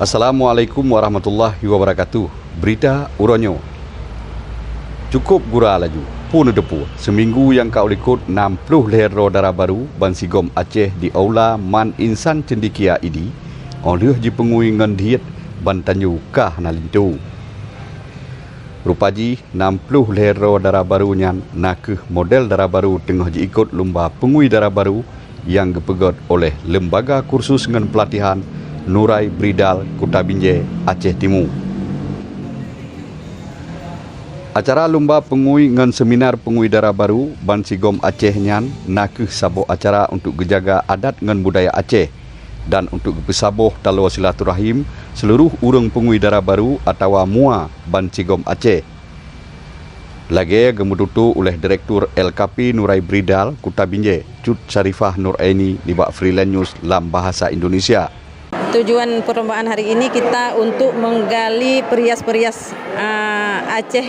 Assalamualaikum warahmatullahi wabarakatuh. Berita Uronyo. Cukup gura laju, pun depu. Seminggu yang kau likut 60 lehero darah baru Bansigom Aceh di Aula Man Insan Cendikia ini. Oleh ji pengui ngendiet Bantanyu kah nalintu. Rupaji 60 lehero darah baru nyan nakeh model darah baru tengah ji ikut lomba pengui darah baru yang dipegot oleh Lembaga Kursus dengan Pelatihan Nurai Bridal Kuta Binjai, Aceh Timur. Acara lomba pengui dengan seminar pengui darah baru Bansigom Aceh nyan nakeh sabuh acara untuk menjaga adat dengan budaya Aceh dan untuk bersabuh talo silaturahim seluruh urang pengui darah baru atau mua Bansigom Aceh. Lagi gemudutu oleh Direktur LKP Nurai Bridal Kuta Binjai, Cut Syarifah Nur Aini di bak Freelance News dalam bahasa Indonesia. Tujuan perlombaan hari ini kita untuk menggali perias-perias Aceh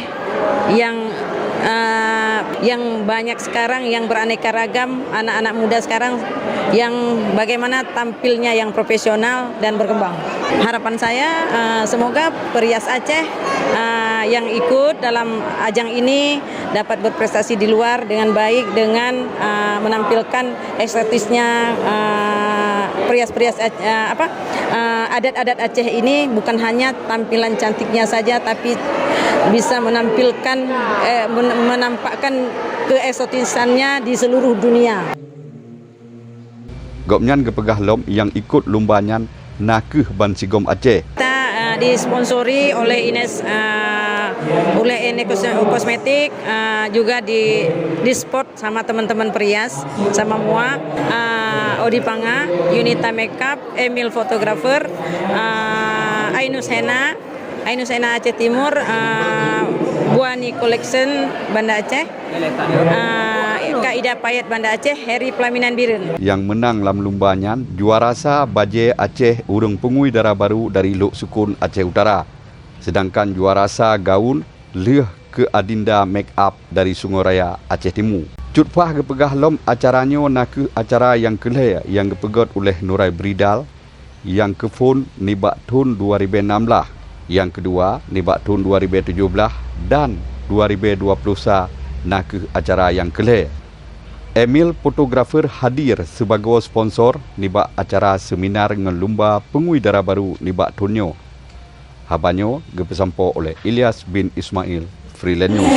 yang banyak sekarang, yang beraneka ragam, anak-anak muda sekarang yang bagaimana tampilnya yang profesional dan berkembang. Harapan saya semoga perias Aceh yang ikut dalam ajang ini dapat berprestasi di luar dengan baik dengan menampilkan estetisnya perias-perias adat-adat Aceh ini, bukan hanya tampilan cantiknya saja tapi bisa menampilkan menampakkan keesotisannya di seluruh dunia. Gopnyan kepegah lom yang ikut lombanyan nakeh Bansigom Aceh. Kita disponsori oleh Ines Kosmetik, juga di sport sama teman-teman perias, sama MUA, Odi Panga, Unita Makeup, Emil Fotografer, Ainus Hena Aceh Timur, Buani Collection Banda Aceh, Kaida Payet Banda Aceh, Heri Pelaminan Biren. Yang menang dalam lumbanyan juarasa Bajai Aceh urang pengui darah baru dari Lok Sukun Aceh Utara. Sedangkan juarasa gaun Leh ke Adinda Make Up dari Sunguraya Aceh Timur. Cutpah kepegah lom acaranya nakeh acara yang kelih yang dipegot oleh Nurai Bridal yang kefun nibak tahun 2016. Yang kedua, nibak tahun 2017 dan 2020 nakeh acara yang kelih. Emil Fotografer hadir sebagai sponsor nibak acara seminar dengan lomba pengui darah baru nibak tahunnya. Habanyo dipesampo oleh Ilyas bin Ismail, Freelance News.